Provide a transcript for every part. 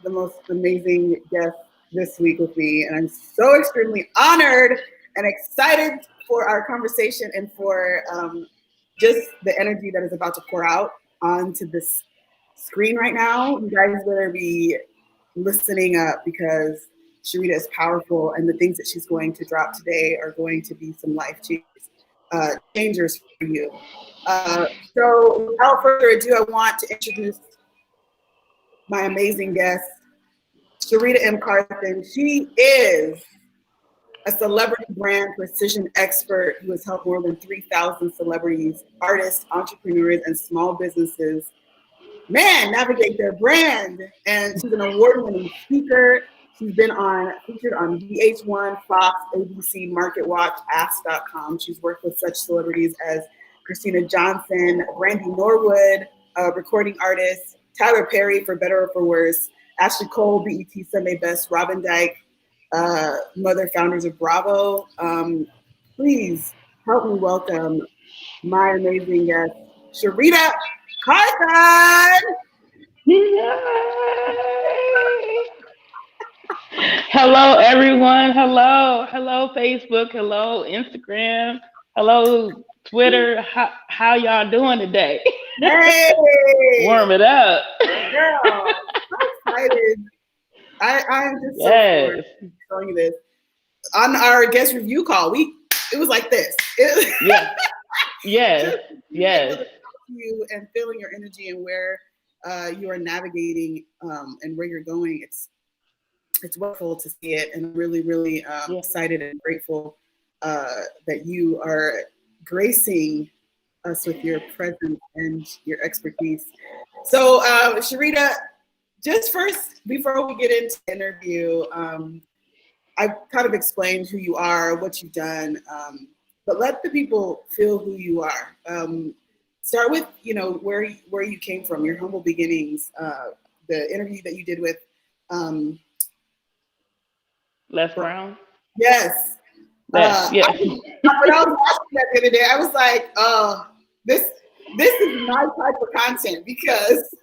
the most amazing guest this week with me, and I'm so extremely honored and excited for our conversation and for just the energy that is about to pour out onto this screen right now. You guys better be listening up because Sherita is powerful, and the things that she's going to drop today are going to be some life changers for you. So, without further ado, I want to introduce my amazing guest, Sherita M. Carthon. She is a celebrity brand precision expert who has helped more than 3,000 celebrities, artists, entrepreneurs, and small businesses navigate their brand. And she's an award-winning speaker. She's been featured on VH1, Fox, ABC, Market Watch, Ask.com. She's worked with such celebrities as Christina Johnson, Brandy Norwood, recording artist, Tyler Perry, for better or for worse, Ashley Cole, BET Sunday Best, Robin Dyke, mother founders of Bravo. Please help me welcome my amazing guest, Sherita Carthon. Hello, everyone. Hello, Facebook. Hello, Instagram. Hello, Twitter. How y'all doing today? Hey, warm it up, girl. I'm excited. I'm just so yes. telling you this on our guest review call. It was like this. Yes. You and feeling your energy and where you are navigating and where you're going. It's wonderful to see it, and I'm really, really excited and grateful that you are gracing us with your presence and your expertise. So, Sherita, just first, before we get into the interview, I've kind of explained who you are, what you've done, but let the people feel who you are. Start with, where you came from, your humble beginnings, the interview that you did with Les Brown. Yes. When I was watching that the other day, I was like, this is my type of content, because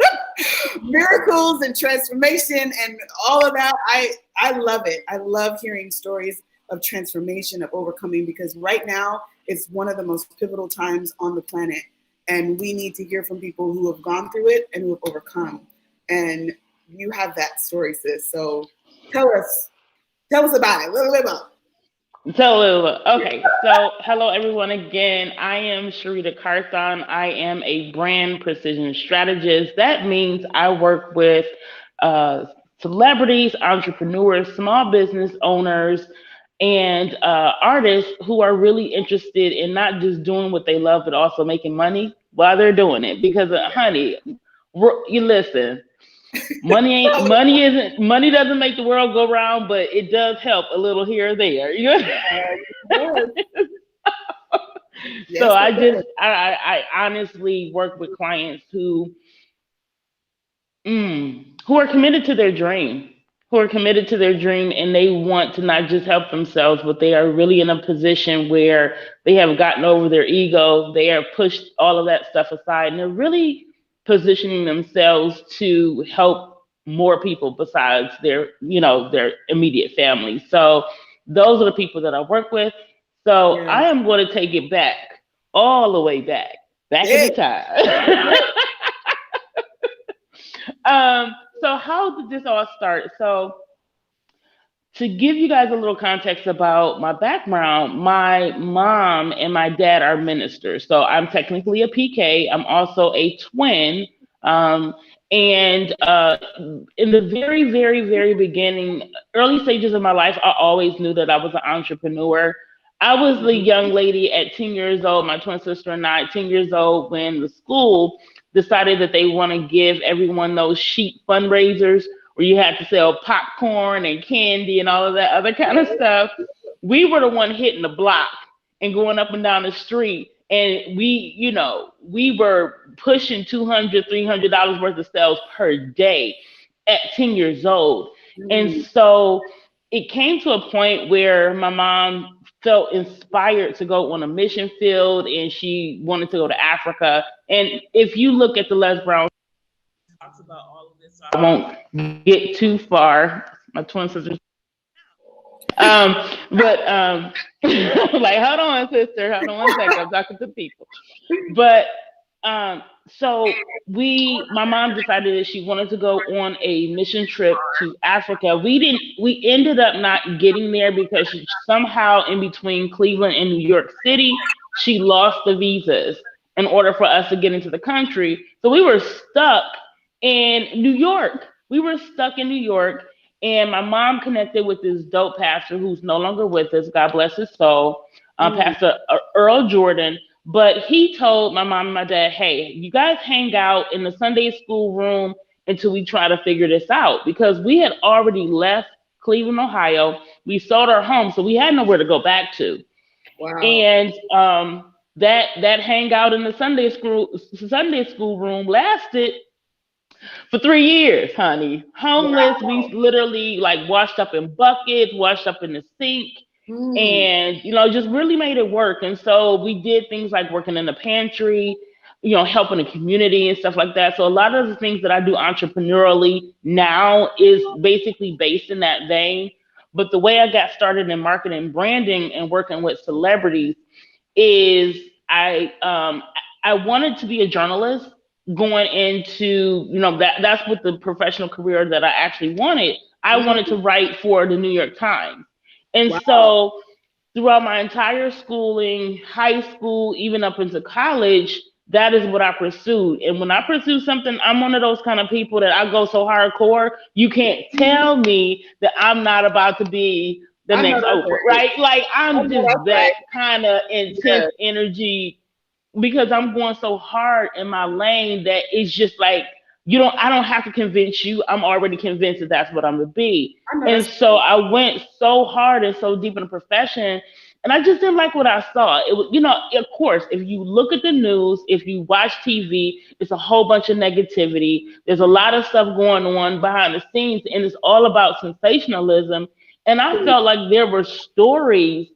miracles and transformation and all of that, I love it. I love hearing stories of transformation, of overcoming, because right now it's one of the most pivotal times on the planet. And we need to hear from people who have gone through it and who have overcome. And you have that story, sis. So tell us about it. A little bit about it. Okay, so hello everyone again. I am Sherita Carthon. I am a brand precision strategist. That means I work with celebrities, entrepreneurs, small business owners, and artists who are really interested in not just doing what they love, but also making money while they're doing it. Because, honey, you listen. Money doesn't make the world go round, but it does help a little here or there. So I honestly work with clients who are committed to their dream, and they want to not just help themselves, but they are really in a position where they have gotten over their ego. They have pushed all of that stuff aside, and they're really positioning themselves to help more people besides their immediate family. So those are the people that I work with. So I am going to take it back, all the way back in the time. So how did this all start? So to give you guys a little context about my background, my mom and my dad are ministers. So I'm technically a PK. I'm also a twin. And in the very, very, very beginning, early stages of my life, I always knew that I was an entrepreneur. I was the young lady at 10 years old, my twin sister and I, 10 years old, when the school decided that they want to give everyone those sheet fundraisers where you had to sell popcorn and candy and all of that other kind of stuff. We were the one hitting the block and going up and down the street. And we were pushing $200, $300 worth of sales per day at 10 years old. And so it came to a point where my mom felt inspired to go on a mission field, and she wanted to go to Africa. And if you look at the Les Brown about all of this, so I won't get too far. My twin sister. Um, but like, hold on, sister, hold on one second. I'm talking to people. But so my mom decided that she wanted to go on a mission trip to Africa. We ended up not getting there because somehow in between Cleveland and New York City, she lost the visas in order for us to get into the country. So we were stuck in New York. We were stuck in New York, and my mom connected with this dope pastor who's no longer with us. God bless his soul, Mm. Pastor Earl Jordan. But he told my mom and my dad, hey, you guys hang out in the Sunday school room until we try to figure this out. Because we had already left Cleveland, Ohio. We sold our home, so we had nowhere to go back to. Wow. And that hangout in the Sunday school room lasted for 3 years, honey. Homeless. We Wow. literally like washed up in buckets, washed up in the sink, Mm. and just really made it work. And so we did things like working in the pantry, helping the community and stuff like that. So a lot of the things that I do entrepreneurially now is basically based in that vein. But the way I got started in marketing and branding and working with celebrities is I wanted to be a journalist going into that's what the professional career that I actually wanted. I wanted Mm. to write for the New York Times. And Wow. so throughout my entire schooling, high school, even up into college, that is what I pursued. And when I pursue something, I'm one of those kind of people that I go so hardcore, you can't tell me that I'm not about to be the I know next that's Oprah, right. right? Like I I'm know just that's that right. kind of intense Yes. energy because I'm going so hard in my lane that it's just like I don't have to convince you. I'm already convinced that that's what I'm gonna be. I know And that's so right. I went so hard and so deep in the profession, and I just didn't like what I saw. It was, of course, if you look at the news, if you watch TV, it's a whole bunch of negativity. There's a lot of stuff going on behind the scenes, and it's all about sensationalism. And I felt like there were stories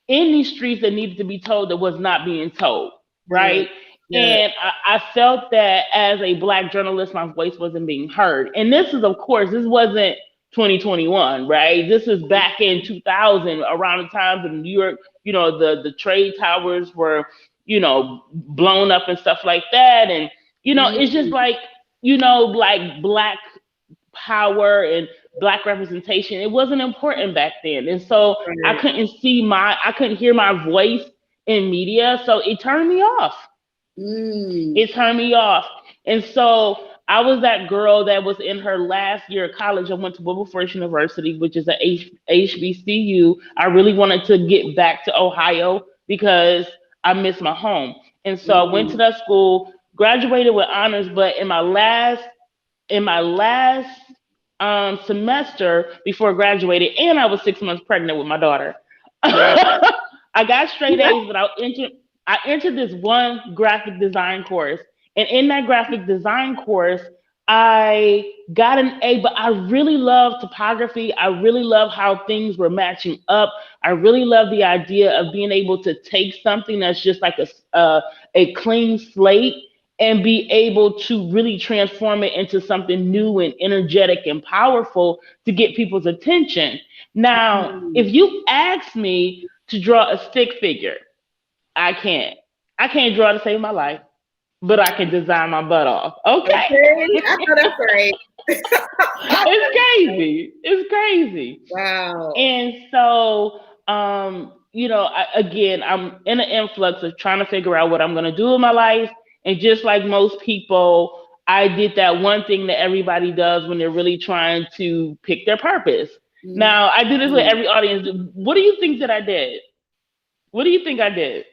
in these streets that needed to be told that was not being told, Yes. right? Yes. And I felt that as a Black journalist, my voice wasn't being heard. And this is, of course, this wasn't 2021, right? This is back in 2000, around the time of New York, the trade towers were, blown up and stuff like that. And, it's just Mm. like, like Black power and Black representation. It wasn't important back then. And so Right. I couldn't hear my voice in media. So it turned me off. Mm. It turned me off. And so I was that girl that was in her last year of college. I went to Wilberforce University, which is a HBCU. I really wanted to get back to Ohio because I miss my home. And so I went to Mm. that school, graduated with honors, but in my last semester before graduating, and I was 6 months pregnant with my daughter. Wow. I got straight A's, but I entered this one graphic design course, and in that graphic design course, I got an A. But I really love topography. I really love how things were matching up. I really love the idea of being able to take something that's just like a clean slate and be able to really transform it into something new and energetic and powerful to get people's attention. Now, Mm. if you ask me to draw a stick figure, I can't. I can't draw to save my life, but I can design my butt off. Okay. Okay. I know that's right. It's crazy. It's crazy. Wow. And so, again, I'm in an influx of trying to figure out what I'm going to do in my life. And just like most people, I did that one thing that everybody does when they're really trying to pick their purpose. Mm. Now, I do this with every audience. What do you think that I did? What do you think I did?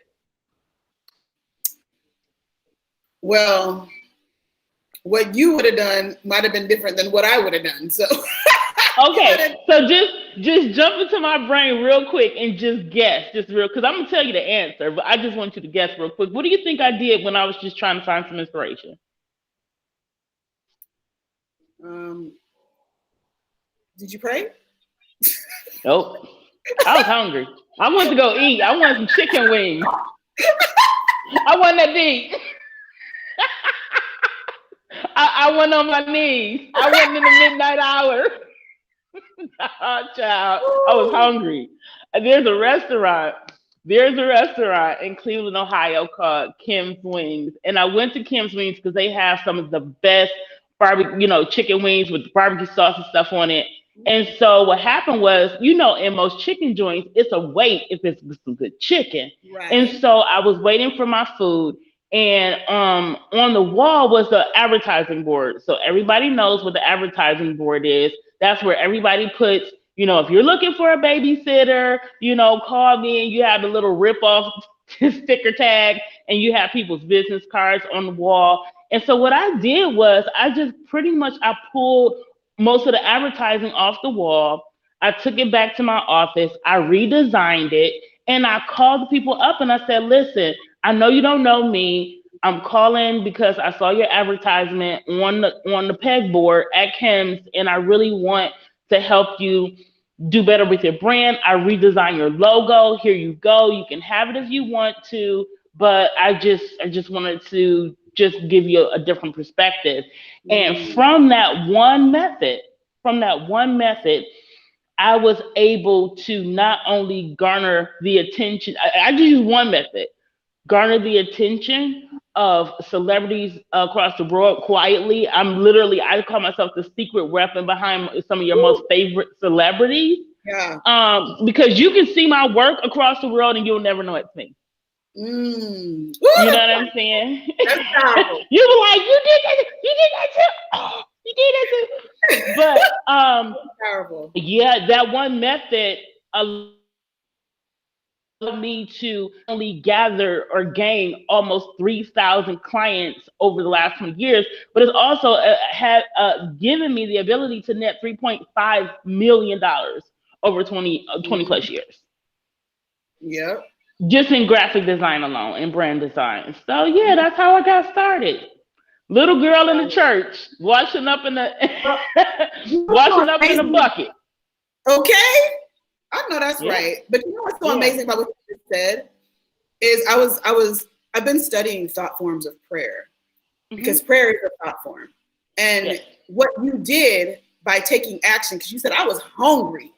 Well, what you would have done might have been different than what I would have done. So Okay, so just jump into my brain real quick and just guess, just real, because I'm gonna tell you the answer, but I just want you to guess real quick. What do you think I did when I was just trying to find some inspiration? um, did you pray? Nope. I was hungry. I wanted to go eat. I wanted some chicken wings. I wasn't that deep. I went on my knees. I went in the midnight hour. Oh, child, I was Woo. hungry. There's a restaurant. There's a restaurant in Cleveland, Ohio called Kim's Wings, and I went to Kim's Wings because they have some of the best barbecue, chicken wings with barbecue sauce and stuff on it. And so what happened was, in most chicken joints, it's a wait if it's some good chicken. And Right. so I was waiting for my food, and on the wall was the advertising board. So everybody knows what the advertising board is. That's where everybody puts, if you're looking for a babysitter, call me, and you have the little rip off sticker tag, and you have people's business cards on the wall. And so what I did was I just pretty much I pulled most of the advertising off the wall. I took it back to my office. I redesigned it, and I called the people up and I said, "Listen, I know you don't know me. I'm calling because I saw your advertisement on the pegboard at Kim's, and I really want to help you do better with your brand. I redesigned your logo. Here you go. You can have it if you want to, but I just wanted to just give you a different perspective." And Mm. from that one method, I was able to not only garner the attention. I just use one method, garner the attention of celebrities across the world quietly. I call myself the secret weapon behind some of your Woo. most favorite celebrities. Yeah. Because you can see my work across the world and you'll never know it's me. Woo, You know that's what I'm powerful. saying? That's powerful. You were like, you did that too. Oh, you did that too. But Powerful. yeah, that one method allowed me to only gather or gain almost 3,000 clients over the last 20 years, but it's also had given me the ability to net $3.5 million over 20 Mhm. plus years, Yep. just in graphic design alone and brand design. So yeah, that's how I got started. Little girl in the church, washing up in the Well, you know what's so washing up in a amazing? bucket. Okay. I know that's Yeah, right. But you know what's so yeah. amazing about what you just said is I've been studying thought forms of prayer because Hmm. prayer is a thought form. And Yes. what you did by taking action, because you said I was hungry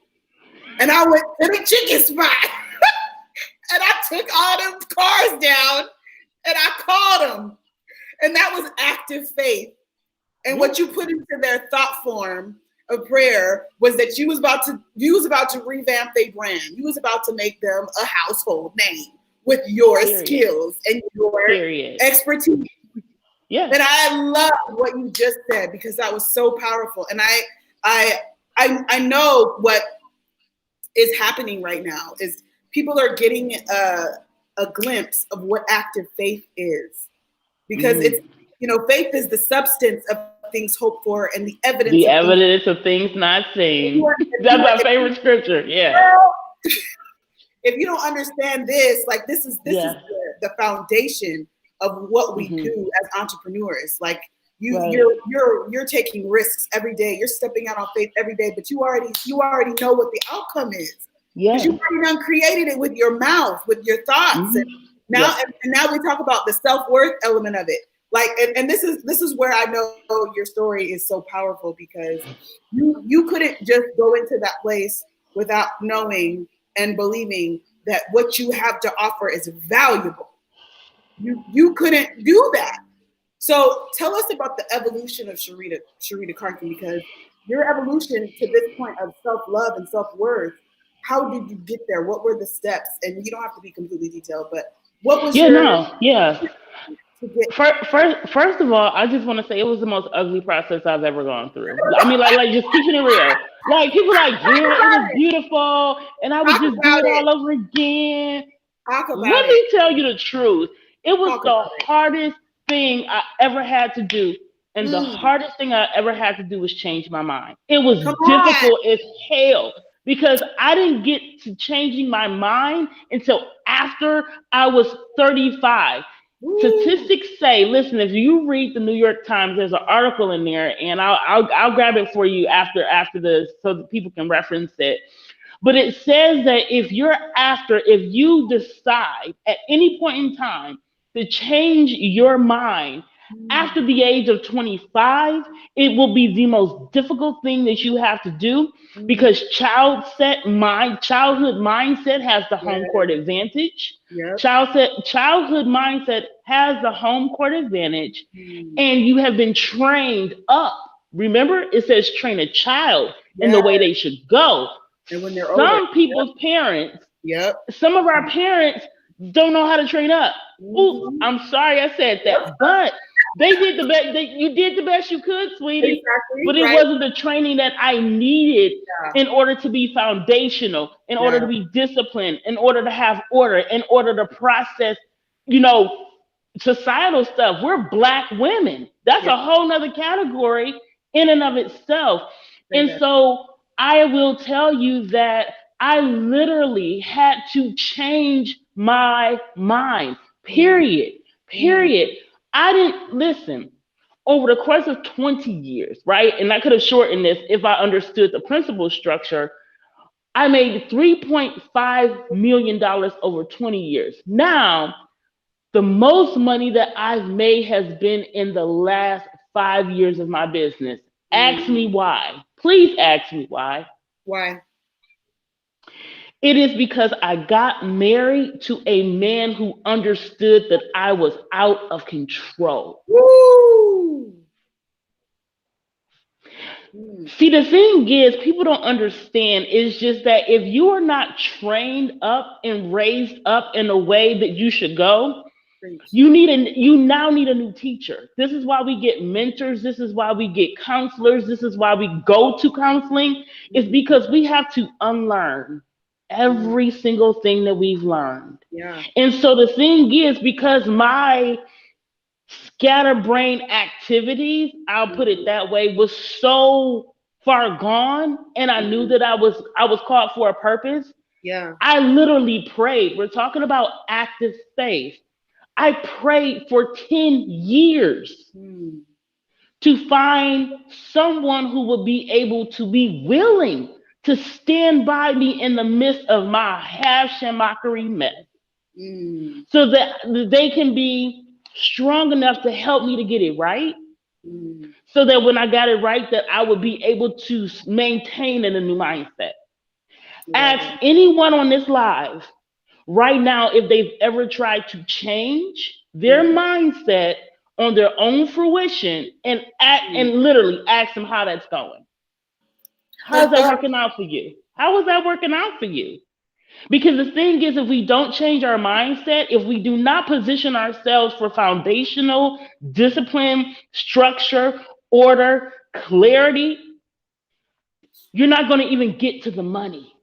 and I went to the chicken spot and I took all them cars down and I called them. And that was active faith. And Yeah. what you put into their thought form of prayer was that you was about to revamp their brand. You was about to make them a household name with your Period. skills and your Period. expertise. Yeah. And I love what you just said because that was so powerful. And I know what is happening right now is people are getting a glimpse of what active faith is because Hmm. faith is the substance of things hoped for and the evidence The of things. evidence of things not If you seen. are, if That's you are, my favorite scripture. Yeah. if you don't understand this, like this is Yeah. the foundation of what we Hmm. do as entrepreneurs. Like Right. you're taking risks every day. You're stepping out on faith every day, but you already know what the outcome is because you Yeah. already done created it with your mouth, with your thoughts, and Hmm. now Yeah. and now we talk about the self worth element of it. Like and this is where I know your story is so powerful because you couldn't just go into that place without knowing and believing that what you have to offer is valuable. You couldn't do that. So tell us about the evolution of Sherita Carthon because your evolution to this point of self love and self worth. How did you get there? What were the steps? And you don't have to be completely detailed, but what was Yeah. your No. Yeah. to get? First of all, I just want to say it was the most ugly process I've ever gone through. I mean, like just keeping it real. Like people like, Talk yeah, it about was it. beautiful, and I would Talk just do about it it. all over again. Talk about Let it. me tell you the truth. It was Talk the about it. hardest thing I ever had to do. And the Mm, hardest thing I ever had to do was change my mind. It was come on. difficult as hell because I didn't get to changing my mind until after I was 35. Woo. Statistics say, listen, if you read the New York Times, there's an article in there, and I'll grab it for you after this so that people can reference it. But it says that if you decide at any point in time to change your mind, Mm, After the age of 25, it will be the most difficult thing that you have to do mm, because childhood mindset has the home yeah. court advantage. Yep. Childhood mindset has the home court advantage, Mm, and you have been trained up. Remember, it says train a child in yeah. the way they should go. And when they're older. Some people's parents, Yep. some of our parents don't know how to train up. Oops, Mm-hmm. I'm sorry I said Yep. that, but they did the best. You did the best you could, sweetie, Exactly. but it Right. wasn't the training that I needed Yeah. in order to be foundational, in Yeah. order to be disciplined, in order to have order, in order to process, you know, societal stuff. We're Black women. That's Yeah. a whole nother category in and of itself. Say And that. so I will tell you that I literally had to change my mind. Mm, Period. mm, Period. I didn't listen over the course of 20 years, right? And I could have shortened this if I understood the principal structure. I made $3.5 million over 20 years. Now, the most money that I've made has been in the last 5 years of my business. Ask me mm. why. Please ask me why. Why? It is because I got married to a man who understood that I was out of control. Woo! Mm, See, the thing is, people don't understand. It's just that if you are not trained up and raised up in a way that you should go, preach. you now need a new teacher. This is why we get mentors. This is why we get counselors. This is why we go to counseling. It's Mm, because we have to unlearn mm, every single thing that we've learned. yeah. And so the thing is, because my scatterbrain activities, I'll put it Mm, that way, was so far gone, and I knew mm, that I was called for a purpose. yeah. I literally prayed. We're talking about active faith. I prayed for 10 years Mm, to find someone who would be able to be willing to stand by me in the midst of my half shamockery mess mm, so that they can be strong enough to help me to get it right mm, so that when I got it right that I would be able to maintain in a new mindset. love Ask it. anyone on this live right now if they've ever tried to change their Mm, mindset on their own fruition and act mm. and literally ask them how that's going. How's that working out for you? How is that working out for you? Because the thing is, if we don't change our mindset, if we do not position ourselves for foundational discipline, structure, order, clarity, you're not going to even get to the money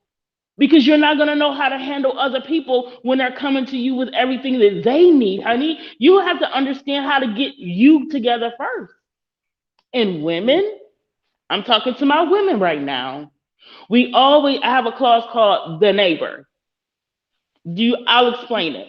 because you're not going to know how to handle other people when they're coming to you with everything that they need, honey. You have to understand how to get you together first. And women, I'm talking to my women right now. I have a clause called the neighbor. I'll explain it.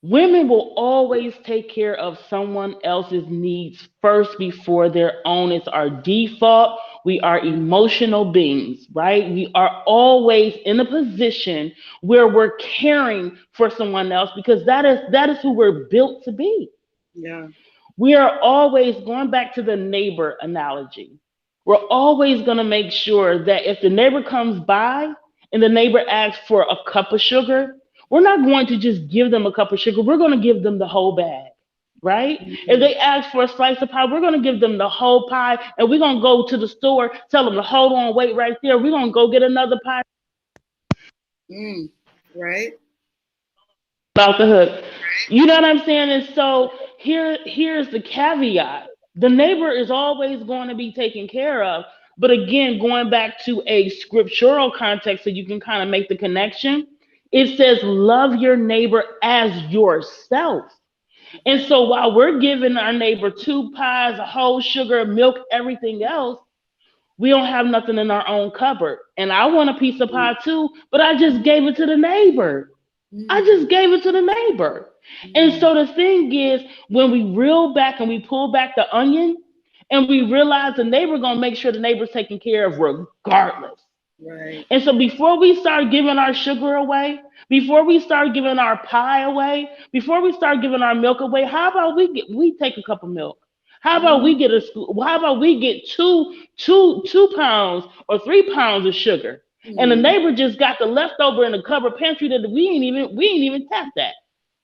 Women will always take care of someone else's needs first before their own. It's our default. We are emotional beings, right? We are always in a position where we're caring for someone else because that is who we're built to be. Yeah. We are always going back to the neighbor analogy. We're always going to make sure that if the neighbor comes by and the neighbor asks for a cup of sugar, we're not going to just give them a cup of sugar. We're going to give them the whole bag, right? If Mm, they ask for a slice of pie, we're going to give them the whole pie and we're going to go to the store, tell them to hold on, wait right there. We're going to go get another pie mm. Right? about the hook. You know what I'm saying? And so here's the caveat. The neighbor is always going to be taken care of. But again, going back to a scriptural context so you can kind of make the connection, it says, love your neighbor as yourself. And so while we're giving our neighbor two pies, a whole sugar, milk, everything else, we don't have nothing in our own cupboard. And I want a piece of Mm, pie too, but I just gave it to the neighbor. I mm, just gave it to the neighbor. And mm, so the thing is, when we reel back and we pull back the onion and we realize the neighbor gonna make sure the neighbor's taken care of regardless. Right. And so before we start giving our sugar away, before we start giving our pie away, before we start giving our milk away, how about we take a cup of milk? How about Mhm. we get a scoop? How about we get two pounds or 3 pounds of sugar? And the Mm. neighbor just got the leftover in the cupboard pantry that we ain't even tapped that.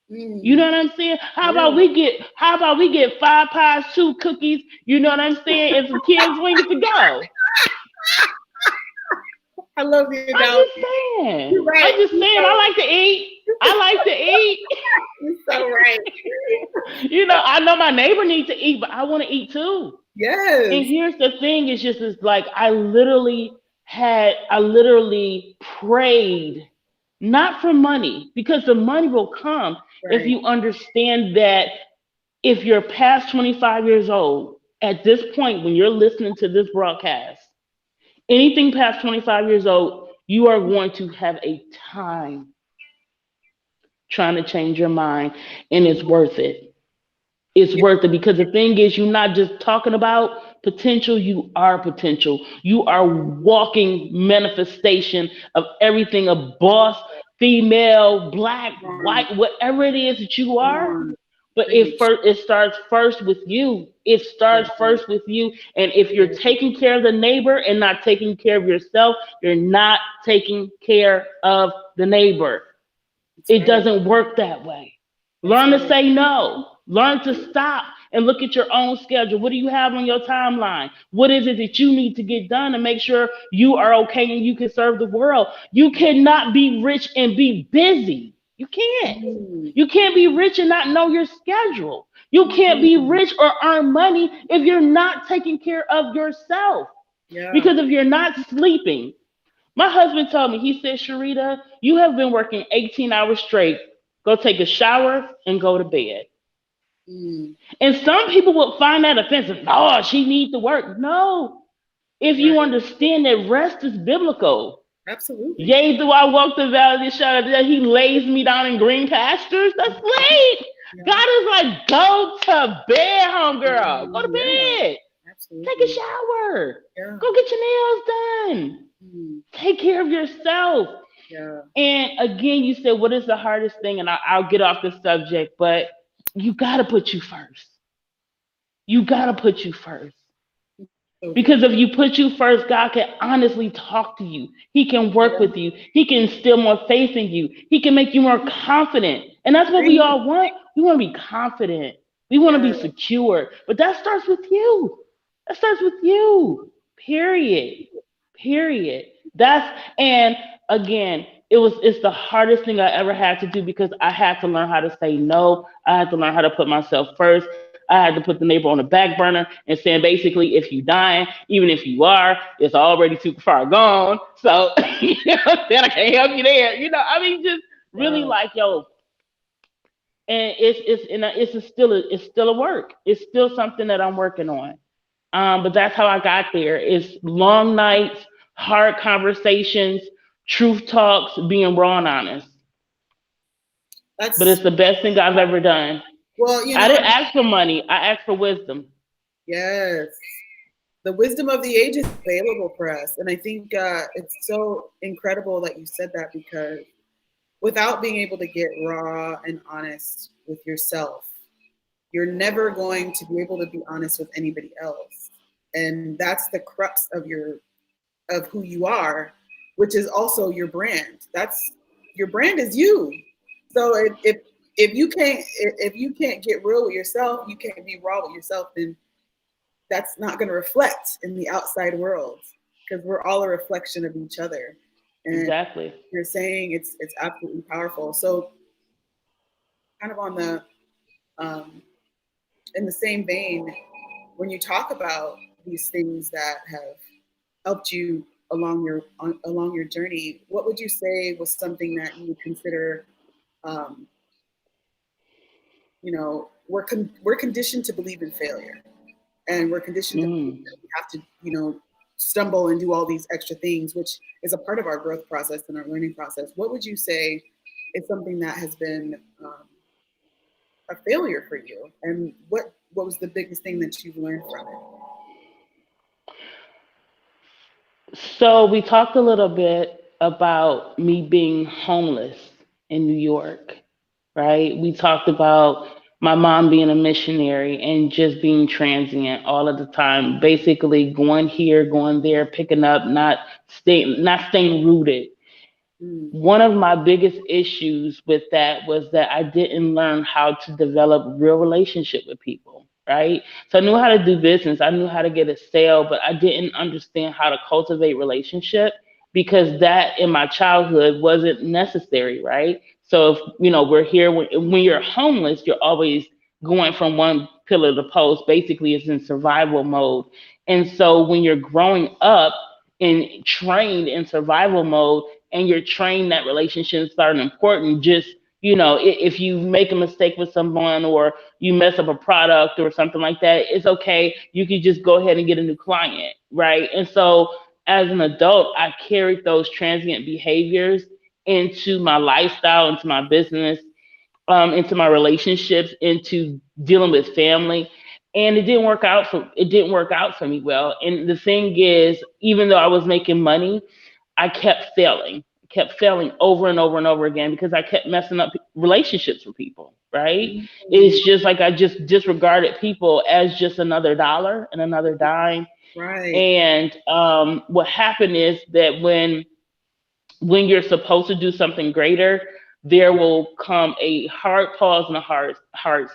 You know Mm. what I'm saying? Yeah. How about we get 5 pies, 2 cookies, you know what I'm saying, and some kids wings to go. I love the I'm analogy. just saying. You're right. I'm just You're saying. I like to eat. I like to eat. so right. I know my neighbor needs to eat, but I want to eat too. And Yes. here's the thing: it's just it's like I literally prayed, not for money, because the money will come if Right. you understand that if you're past 25 years old at this point when you're listening to this broadcast, anything past 25 years old, you are going to have a time trying to change your mind, and it's worth it. It's Yeah. worth it because the thing is, you're not just talking about potential, you are potential. You are walking manifestation of everything a boss, female, black, Come on. white, whatever it is that you Come are. on. But Preach. it starts first with you. It Yeah. starts first with you. And if you're Yeah. taking care of the neighbor and not taking care of yourself, you're not taking care of the neighbor. That's It right. doesn't work that way. That's Learn to right. say no. Learn to stop and look at your own schedule. What do you have on your timeline? What is it that you need to get done to make sure you are okay and you can serve the world? You cannot be rich and be busy. You can't. Mm. You can't be rich and not know your schedule. You can't be Mm. rich or earn money if you're not taking care of yourself. Yeah. Because if you're not sleeping, my husband told me, he said, Sherita, you have been working 18 hours straight. Go take a shower and go to bed. Mm. And some people will find that offensive. Oh, she needs to work. No. If you Right. understand that rest is biblical. Absolutely. Yea, do I walk the valley of the shadow of death, he lays me down in green pastures. That's great. Yeah. God is like, go to bed, homegirl. Go to Yeah. bed. Take a Absolutely. shower. Yeah. Go get your nails done. Mm. Take care of yourself. Yeah. And again, you said, what is the hardest thing? And I'll get off the subject, but you got to put you first. You got to put you first. So Because good. if you put you first, God can honestly talk to you. He can work Yeah. with you. He can instill more faith in you. He can make you more confident. And that's what we Preach. all want. We want to be confident. We want to be Yeah. secure. But that starts with you. That starts with you. Period. Period. And again, it's the hardest thing I ever had to do because I had to learn how to say no. I had to learn how to put myself first. I had to put the neighbor on the back burner and saying basically, if you dying, even if you are, it's already too far gone. So then I can't help you there. I mean, just really Wow. like yo, and it's still a work. It's still something that I'm working on. But that's how I got there. It's long nights, hard conversations, truth talks, being raw and honest. But That's it's the best thing I've ever done. well, I didn't ask for money. I asked for wisdom. yes. The wisdom of the age is available for us. And I think it's so incredible that you said that because without being able to get raw and honest with yourself, you're never going to be able to be honest with anybody else. And that's the crux of who you are, which is also your brand. That's your brand is you. So if you can't get real with yourself, you can't be raw with yourself, then that's not going to reflect in the outside world because we're all a reflection of each other. And Exactly. you're saying it's absolutely powerful. So kind of on the um, in the same vein, when you talk about these things that have helped you along your journey, what would you say was something that you would consider, um, we're conditioned to believe in failure, and we're conditioned to believe Mm. that we have to, stumble and do all these extra things, which is a part of our growth process and our learning process. What would you say is something that has been a failure for you, and what was the biggest thing that you've learned from it? So we talked a little bit about me being homeless in New York, right? We talked about my mom being a missionary and just being transient all of the time, basically going here, going there, picking up, not staying rooted. Mm. One of my biggest issues with that was that I didn't learn how to develop real relationship with people, right? So I knew how to do business, I knew how to get a sale, but I didn't understand how to cultivate relationship because that in my childhood wasn't necessary, right? So if we're here when you're homeless, you're always going from one pillar to post. Basically, it's in survival mode. And so when you're growing up and trained in survival mode, and you're trained that relationships aren't important, just if you make a mistake with someone or you mess up a product or something like that, it's okay, you could just go ahead and get a new client, right? And so as an adult, I carried those transient behaviors into my lifestyle, into my business, into my relationships, into dealing with family. And it didn't work out for me well. And the thing is, even though I was making money, I kept failing over and over and over again because I kept messing up relationships with people, right? Mm. It's just like I just disregarded people as just another dollar and another dime. Right. And what happened is that when you're supposed to do something greater, there will come a hard pause and a hard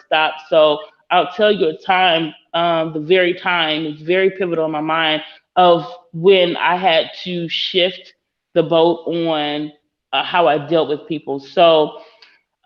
stop. So I'll tell you a time, the very time, it's very pivotal in my mind of when I had to shift the boat on how I dealt with people. So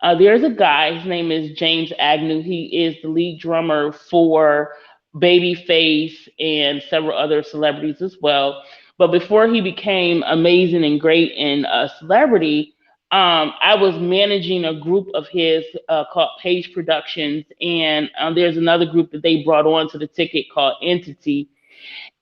there's a guy, his name is James Agnew. He is the lead drummer for Babyface and several other celebrities as well. But before he became amazing and great in a celebrity, I was managing a group of his called Page Productions, and there's another group that they brought on to the ticket called Entity,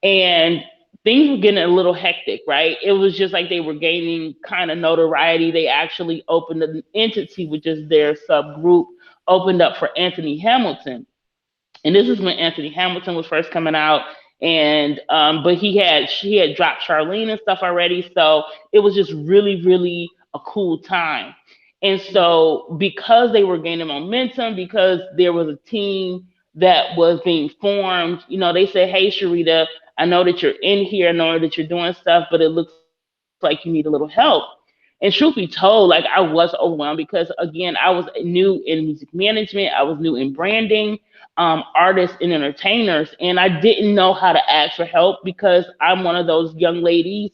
and things were getting a little hectic, right? It was just like they were gaining kind of notoriety. They actually opened an entity, which is their subgroup, opened up for Anthony Hamilton. And this is when Anthony Hamilton was first coming out, and but he had dropped Charlene and stuff already, so it was just really really a cool time. And so because they were gaining momentum, because there was a team that was being formed, they said, "Hey, Sharita, I know that you're in here, I know that you're doing stuff, but it looks like you need a little help." And truth be told, like I was overwhelmed because again, I was new in music management, I was new in branding, artists and entertainers, and I didn't know how to ask for help because I'm one of those young ladies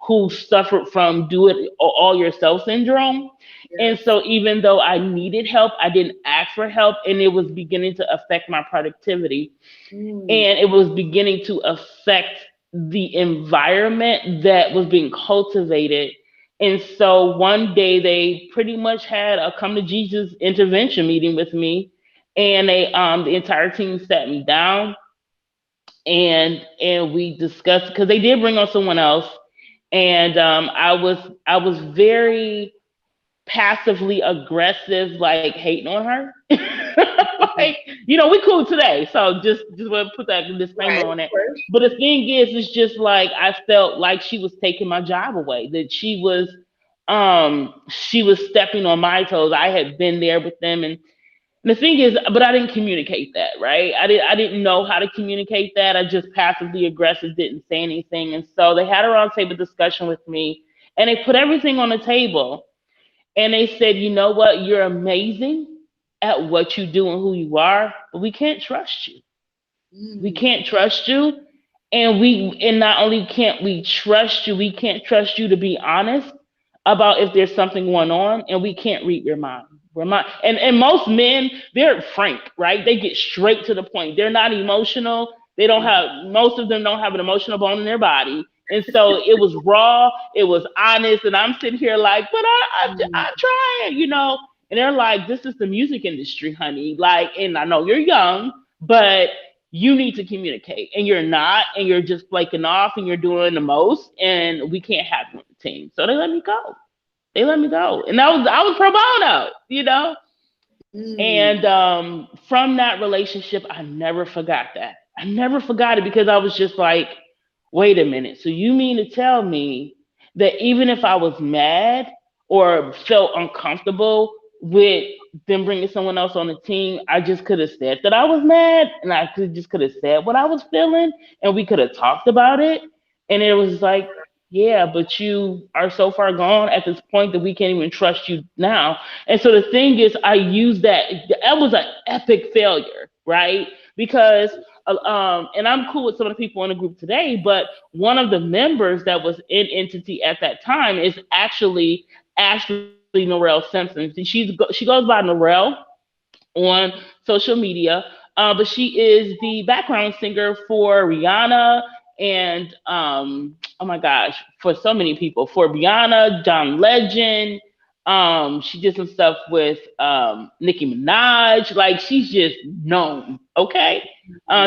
who suffered from do it all yourself syndrome. And Yes. so even though I needed help, I didn't ask for help, and it was beginning to affect my productivity, Mm. and it was beginning to affect the environment that was being cultivated. And so one day they pretty much had a come to Jesus intervention meeting with me, and the entire team sat me down, and we discussed because they did bring on someone else, and I was very passively aggressive, like hating on her. Like, we cool today. So just want to put that disclaimer Right. on Of it. course. But the thing is, it's just like I felt like she was taking my job away, that she was stepping on my toes. I had been there with them, and the thing is, but I didn't communicate that, right? I didn't know how to communicate that. I just passively aggressive, didn't say anything. And so they had a round table discussion with me, and they put everything on the table, and they said, "You know what? You're amazing at what you do and who you are, but we can't trust you. We Mm. can't trust you. And not only can't we trust you, we can't trust you to be honest about if there's something going on, and we can't read your mind. And most men, they're frank, right? They get straight to the point. They're not emotional. Most of them don't have an emotional bone in their body. And so it was raw, it was honest, and I'm sitting here like, but Mm. I'm trying. And they're like, this is the music industry, honey. Like, and I know you're young, but you need to communicate, and you're not, and you're just flaking off, and you're doing the most, and we can't have you on the team." So they let me go. And I was pro bono. Mm. And from that relationship, I never forgot that. I never forgot it because I was just like, wait a minute. So you mean to tell me that even if I was mad or felt uncomfortable with them bringing someone else on the team, I just could have said that I was mad and I could have said what I was feeling and we could have talked about it. And it was like, yeah, but you are so far gone at this point that we can't even trust you now. And so the thing is, I used that. That was an epic failure, right? Because and I'm cool with some of the people in the group today, but one of the members that was in entity at that time is actually Ashley Norrell Simpson. She goes by Norrell on social media, but she is the background singer for Rihanna and oh my gosh, for so many people, for Rihanna, John Legend. She did some stuff with Nicki Minaj. Like she's just known. Okay,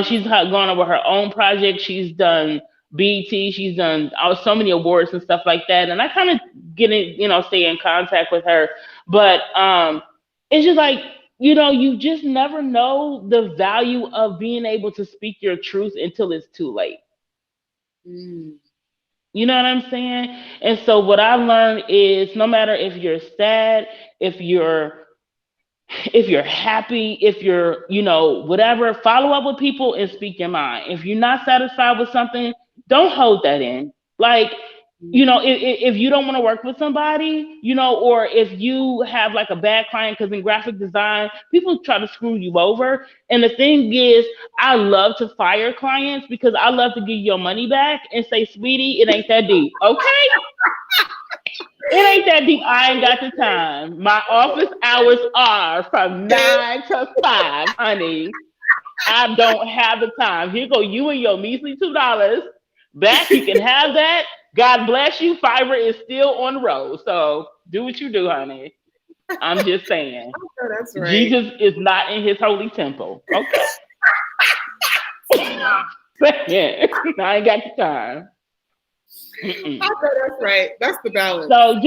she's gone over her own project. She's done BT. She's done so many awards and stuff like that. And I kind of get in, stay in contact with her. But it's just like, you just never know the value of being able to speak your truth until it's too late. Mm. You know what I'm saying? And so what I've learned is no matter if you're sad, if you're if you're happy, if you're, whatever, follow up with people and speak your mind. If you're not satisfied with something, don't hold that in. Like, if you don't want to work with somebody, or if you have like a bad client, because in graphic design, people try to screw you over. And the thing is, I love to fire clients because I love to give your money back and say, sweetie, it ain't that deep. Okay? It ain't that deep. I ain't got the time. My office hours are from 9 to 5, honey. I don't have the time. Here go you and your measly $2 back. You can have that. God bless you. Fiverr is still on the road. So do what you do, honey. I'm just saying. Oh, that's right. Jesus is not in his holy temple. Okay. Yeah. I ain't got the time. I know that's right. That's the balance. So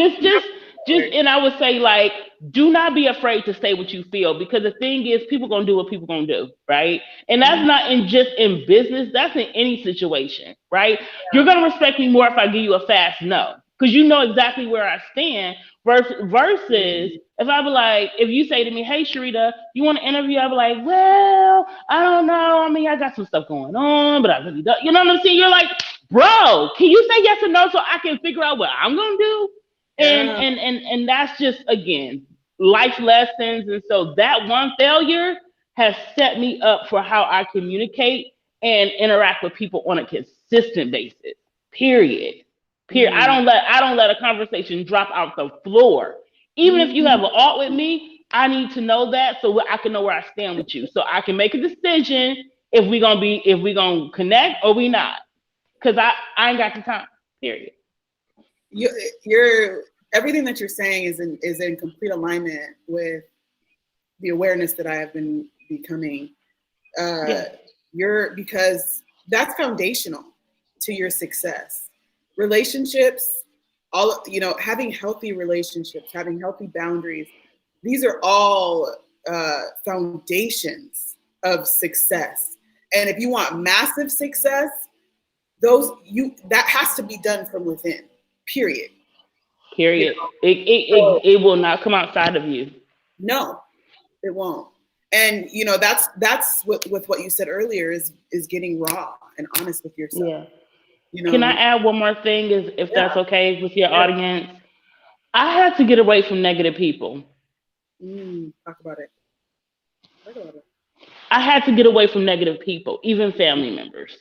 and I would say, like, do not be afraid to say what you feel, because the thing is, people gonna do what people gonna do, right? And that's not just in business, that's in any situation, right? You're gonna respect me more if I give you a fast no, because you know exactly where I stand. Versus if I be like, if you say to me, hey Sherita, you want to interview? I be like, well, I don't know. I mean, I got some stuff going on, but I really don't. You know what I'm saying? You're like, bro, can you say yes or no so I can figure out what I'm gonna do? And that's just, again, life lessons. And so that one failure has set me up for how I communicate and interact with people on a consistent basis. Period. Period. I don't let a conversation drop out the floor. Even if you have an art with me, I need to know that so I can know where I stand with you. So I can make a decision if we gonna connect or we not. Because I ain't got the time. Period. You're everything that you're saying is in complete alignment with the awareness that I have been becoming. Because that's foundational to your success. Relationships, having healthy relationships, having healthy boundaries, these are all foundations of success. And if you want massive success, that has to be done from within. Period. It will not come outside of you. No, it won't. And that's with what you said earlier is getting raw and honest with yourself. Yeah. Can I add one more thing, if that's okay with your audience? I had to get away from negative people. Talk about it. I had to get away from negative people, even family members.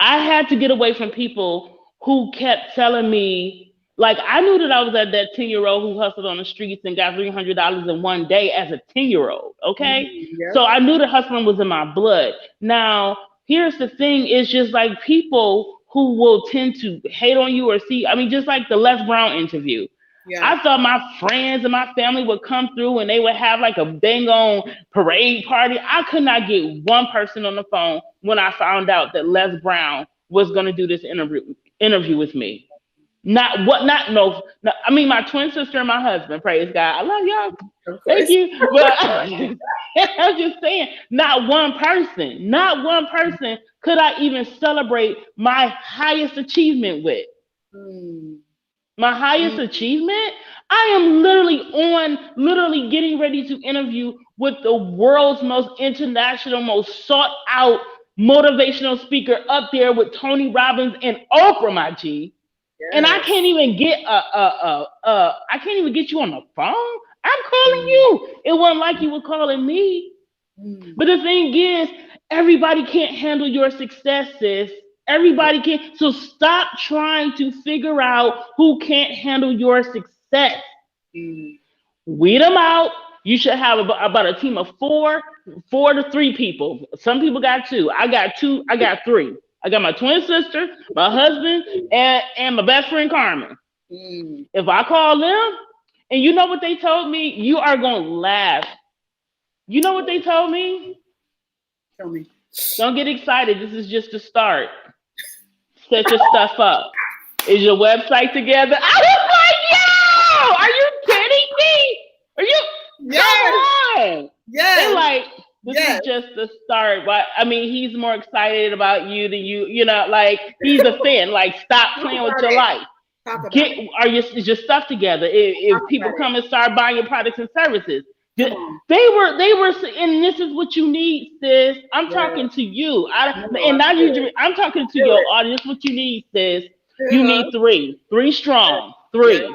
I had to get away from people who kept telling me, like, I knew that I was at that 10-year-old who hustled on the streets and got $300 in one day as a 10-year-old. Okay. So I knew the hustling was in my blood. Now, here's the thing. It's just like people who will tend to hate on you or just like the Les Brown interview. I thought my friends and my family would come through and they would have like a dang on parade party. I could not get one person on the phone when I found out that Les Brown was going to do this interview with me. Not what? Not no. No, I mean, my twin sister and my husband. Praise God. I love y'all. Of Thank course. you. But I'm just saying, not one person. Not one person could I even celebrate my highest achievement with. Mm. My highest Mm. achievement. I am literally getting ready to interview with the world's most international, most sought out motivational speaker up there with Tony Robbins and Oprah, my G. And I Yes. can't even get I can't even get you on the phone. I'm calling Mm. you. It wasn't like you were calling me. Mm. But the thing is, everybody can't handle your successes. Everybody can't. So stop trying to figure out who can't handle your success. Mm. Weed them out. You should have about a team of four to three people. Some people got two. I got two. I got three. I got my twin sister, my husband, and my best friend Carmen. Mm. If I call them, and you know what they told me, you are gonna laugh. You know what they told me? Tell me. Don't get excited. This is just the start. Set your stuff up. Is your website together? I was like, yo, are you kidding me? Are you? Come Yes. on. They Yes. like, this Yes. is just the start. But I mean, he's more excited about you than you. You know, like he's a fan. Like, stop Talk playing with about your it. life. Talk about Get it. is your stuff together. Talk If people about it. come and start buying your products and services, Come on. they were, and this is what you need, sis. I'm Yes. talking to you. No, And I not feel you. it. I'm talking to Feel your it. audience. What you need, sis. You Uh-huh. need three strong, Yes. Yes.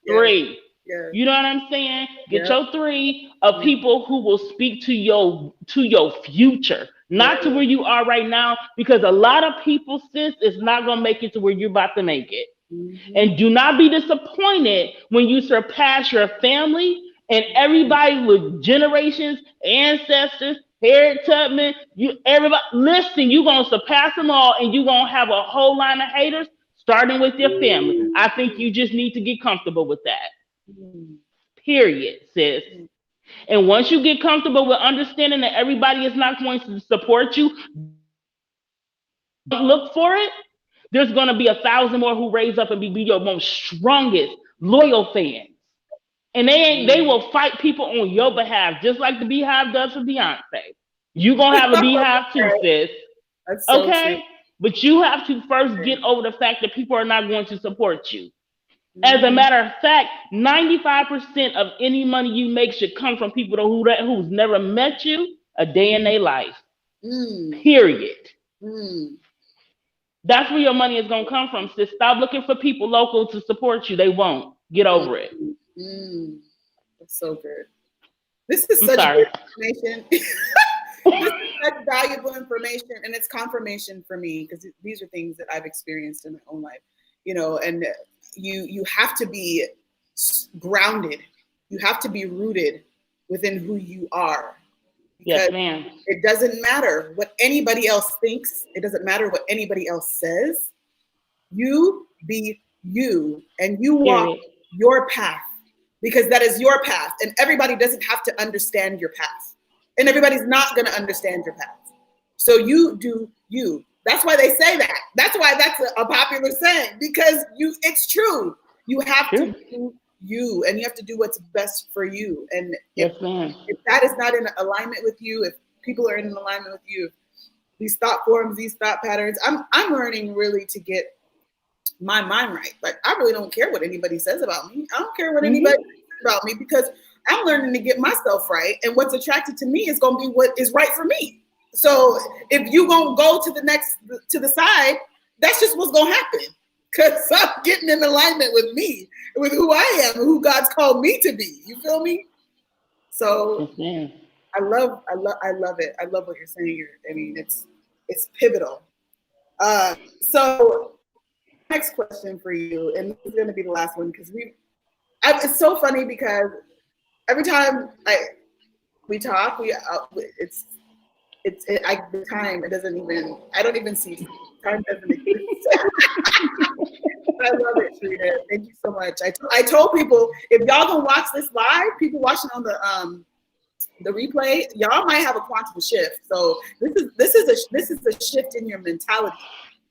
three. Yes. You know what I'm saying? Get Yep. your three of Mm. people who will speak to your future, not to Yes. where you are right now. Because a lot of people, sis, is not gonna make it to where you're about to make it. Mm-hmm. And do not be disappointed when you surpass your family and everybody with generations, ancestors, Harriet Tubman, you everybody listen, you're gonna surpass them all and you're gonna have a whole line of haters, starting with your family. I think you just need to get comfortable with that. Mm. Period, sis. Mm. And once you get comfortable with understanding that everybody is not going to support you, look for it. There's going to be 1,000 more who raise up and be your most strongest, loyal fans. And they Mm. will fight people on your behalf, just like the Beehive does for Beyonce. You going to have a Beehive too, sis. That's so true. Okay? But you have to first get over the fact that people are not going to support you. As a Mm. matter of fact, 95% of any money you make should come from people who's never met you a day in their life. Mm. Period. Mm. That's where your money is going to come from, sis. Stop looking for people local to support you. They won't. Get over it. Mm. That's so good. This is I'm such sorry. good information. This is such valuable information, and it's confirmation for me because these are things that I've experienced in my own life. You know, and you have to be grounded. You have to be rooted within who you are. Because Yes, ma'am. it doesn't matter what anybody else thinks. It doesn't matter what anybody else says. You be you, and you walk Period. your path because that is your path. And everybody doesn't have to understand your path. And everybody's not going to understand your path. So you do you. That's why they say that. That's why that's a popular saying because it's true. You have to do you, and you have to do what's best for you. And Yes, ma'am. if that is not in alignment with you, if people are in alignment with you, these thought forms, these thought patterns, I'm learning really to get my mind right. Like I really don't care what anybody says about me. I don't care what anybody says about me because I'm learning to get myself right. And what's attracted to me is going to be what is right for me. So if you gonna go to the side, that's just what's gonna happen. Cause I'm getting in alignment with me, with who I am, who God's called me to be. You feel me? So Yes, I love it. I love what you're saying here. I mean, it's pivotal. So next question for you, and this is going to be the last one because it's so funny because every time we talk, the time it doesn't even I don't even see time doesn't exist. I love it, Sherita. Thank you so much. I told people if y'all gonna watch this live, people watching on the replay, y'all might have a quantum shift. So this is a shift in your mentality.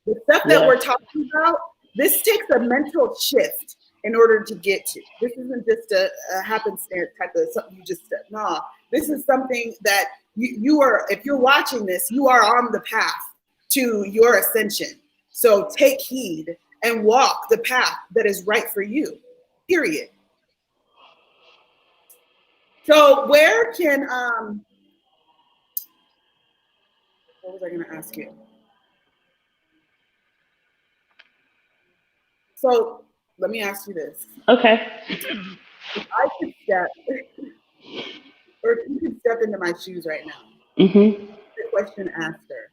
The stuff that we're talking about This takes a mental shift in order to get to. This isn't just a happenstance type of something you just said. No, this is something that you are, if you're watching this, you are on the path to your ascension. So take heed and walk the path that is right for you, period. So where can, what was I going to ask you? So let me ask you this. Okay. If I could step, or if you could step into my shoes right now, Mm-hmm. the question asker,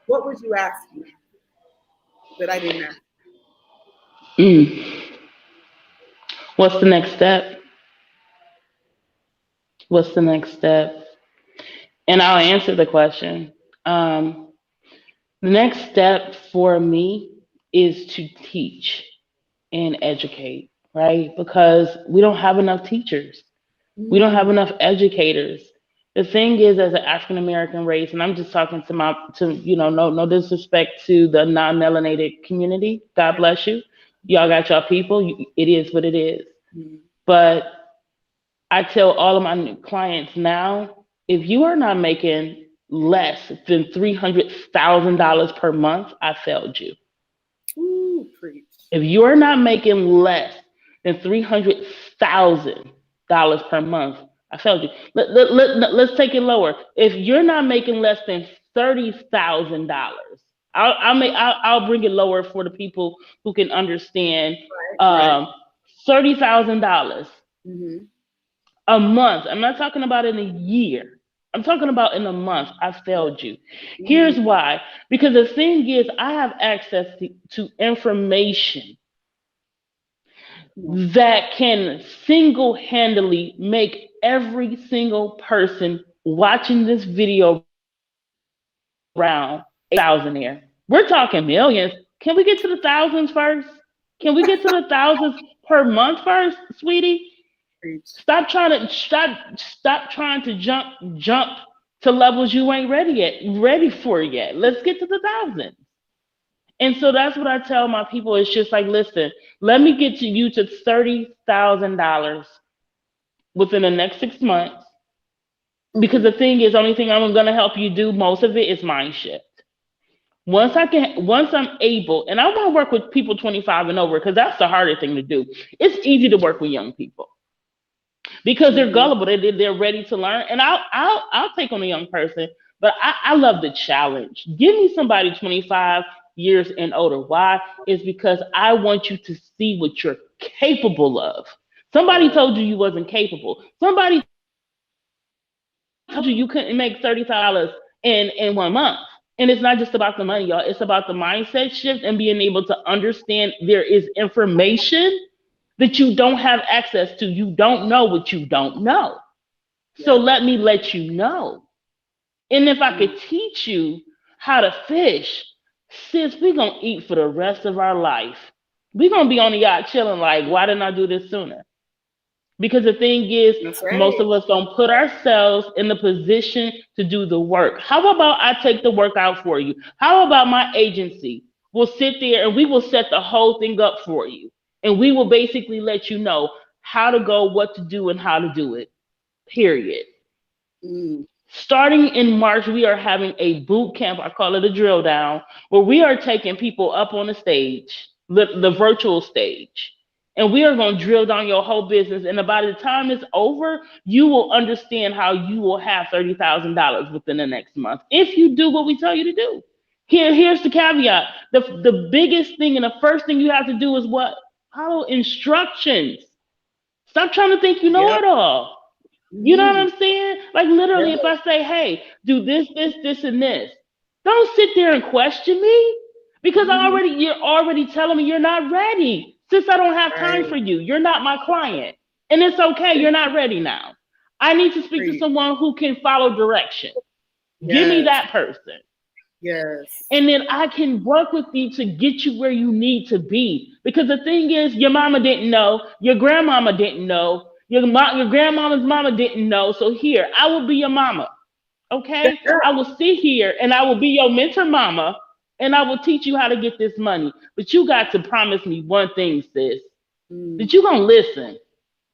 what would you ask me that I didn't ask? Mm. What's the next step? What's the next step? And I'll answer the question. Um, the next step for me is to teach and educate, right? Because we don't have enough teachers. We don't have Mm, enough educators. The thing is, as an African American race, and I'm just talking no disrespect to the non-melanated community. God yeah. bless you. Y'all got y'all people. It is what it is. Mm, But I tell all of my new clients now, if you are not making less than $300,000 per month, I failed you. ooh, preach. If you're not making less than $300,000 per month, I failed you. Let's take it lower. If you're not making less than $30,000, I'll bring it lower for the people who can understand. Right. Um, $30,000 Mm-hmm. a month. I'm not talking about in a year. I'm talking about in a month. I Yeah. failed you. Mm-hmm. Here's why. Because the thing is, I have access to information Come on. that can single-handedly make every single person watching this video around a thousandaire. We're talking millions. Can we get to the thousands first? Can we get to the thousands per month first, sweetie? Preach. Stop trying to jump to levels you ain't ready for yet. Let's get to the thousands. And so that's what I tell my people. It's just like, listen, let me get to you to $30,000 within the next 6 months. Because Mm-hmm. the thing is, only thing I'm gonna help you do most of it is mind shift. Once I'm able, and I want to work with people 25 and over because that's the harder thing to do. It's easy to work with young people because they're Mm-hmm. gullible. They're ready to learn, and I'll take on a young person, but I love the challenge. Give me somebody 25 years and older. Why? Is because I want you to see what you're capable of. Somebody Yeah. told you wasn't capable. Somebody told you you couldn't make $30,000 in 1 month. And it's not just about the money, y'all. It's about the mindset shift and being able to understand there is information that you don't have access to. You don't know what you don't know. So Yeah. let me let you know. And if I Mm. could teach you how to fish, sis, we're going to eat for the rest of our life. We're going to be on the yacht chilling like, why didn't I do this sooner? Because the thing is, That's most right. of us don't put ourselves in the position to do the work. How about I take the work out for you? How about my agency will sit there and we will set the whole thing up for you? And we will basically let you know how to go, what to do, and how to do it. Period. Mm. Starting in March, we are having a boot camp. I call it a drill down, where we are taking people up on the stage, the virtual stage, and we are going to drill down your whole business. And by the time it's over, you will understand how you will have $30,000 within the next month if you do what we tell you to do. Here's the caveat: the biggest thing and the first thing you have to do is what? Follow instructions. Stop trying to think you know Yep. it all. You know what Mm-hmm. I'm saying? Like literally, if Yep. I say, hey, do this, and this, don't sit there and question me because Mm-hmm. you're already telling me you're not ready. Since I don't have time Right. for you, you're not my client. And it's okay, you're not ready now. I need to speak to Preach. someone who can follow direction. Give me Yes. that person. Yes. And then I can work with you to get you where you need to be. Because the thing is, your mama didn't know, your grandmama didn't know, your grandmama's mama didn't know. So here, I will be your mama. Okay? I will sit here and I will be your mentor mama and I will teach you how to get this money. But you got to promise me one thing, sis, Mm, that you're going to listen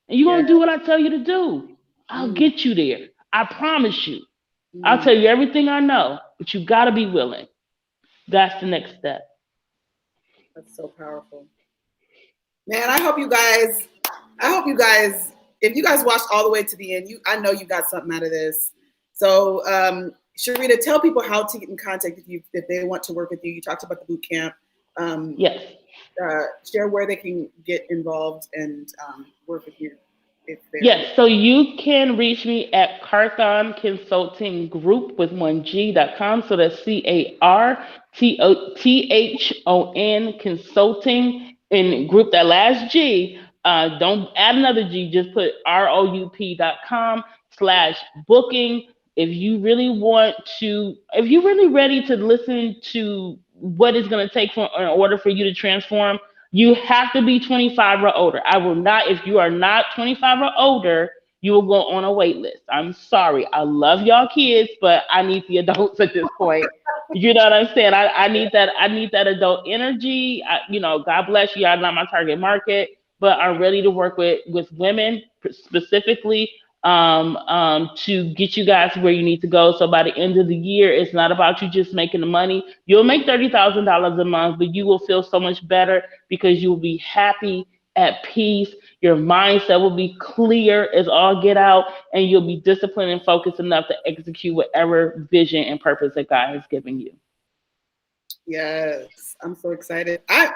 and you're yeah. going to do what I tell you to do. I'll Mm, get you there. I promise you. I'll mm. tell you everything I know, but you got to be willing. That's the next step. That's so powerful. Man, I hope you guys, if you guys watched all the way to the end, I know you got something out of this. So, Sherita, tell people how to get in contact with you if they want to work with you. You talked about the boot camp. Um, Yes. Share where they can get involved and work with you if they're. Yes, so you can reach me at Carthon Consulting Group with one G.com. So that's CARTHON Consulting in group, that last G. Don't add another G, just put ROUP.com/booking. If you're really ready to listen to what it's going to take in order for you to transform, you have to be 25 or older. I will not, if you are not 25 or older, you will go on a wait list. I'm sorry. I love y'all kids, but I need the adults at this point. You know what I'm saying? I need that adult energy. God bless you. I'm not my target market, but I'm ready to work with women specifically, to get you guys where you need to go. So by the end of the year, it's not about you just making the money. You'll make $30,000 a month, but you will feel so much better because you will be happy, at peace. Your mindset will be clear as all get out, and you'll be disciplined and focused enough to execute whatever vision and purpose that God has given you. Yes, I'm so excited. I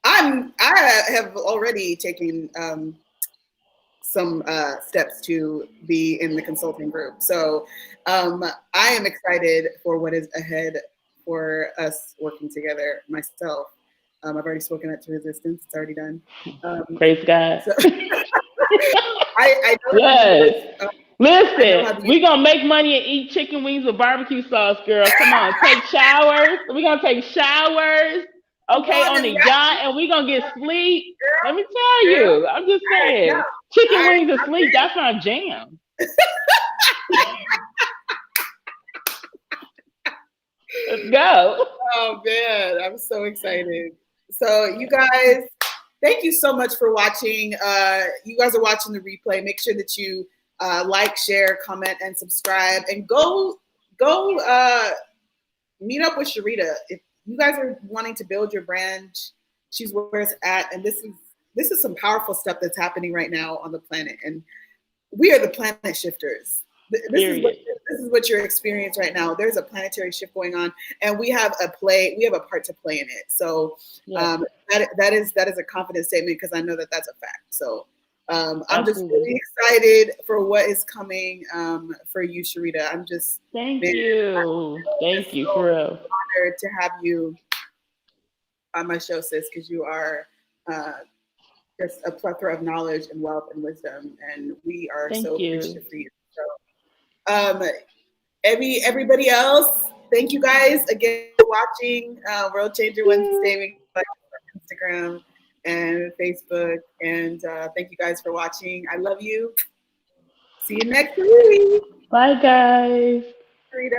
have already taken some steps to be in the consulting group. So I am excited for what is ahead for us working together. Myself, I've already spoken it to Resistance. It's already done. Praise God. So I know how the Yes. universe. I know how Listen, the we gonna make money and eat chicken wings with barbecue sauce, girl. Come on, take showers. We gonna take showers, I'm okay, going on to the yes, yacht, and we gonna get sleep. girl, Let me tell girl. you, I'm just No, saying, chicken wings and I'm sleep. ready. That's my jam. Let's go. Oh man, I'm so excited. So you guys, thank you so much for watching. You guys are watching the replay. Make sure that you like, share, comment, and subscribe. And go meet up with Sherita. If you guys are wanting to build your brand, she's where it's at. And this is some powerful stuff that's happening right now on the planet. And we are the planet shifters. This is what Period. this is what you're experiencing right now. There's a planetary shift going on, and we have a part to play in it. So Yes, that is a confident statement because I know that that's a fact. So I'm just absolutely. really excited for what is coming for you, Sherita. I'm just Thank man, you. I'm just Thank you so for real. honored to have you on my show, sis, because you are uh, just a plethora of knowledge and wealth and wisdom, and we are so Thank you. appreciative for you. So, everybody else, thank you guys again for watching World Changer Wednesday. Make sure you like us on Instagram and Facebook, and thank you guys for watching. I love you. See you next week. Bye, guys. Rita.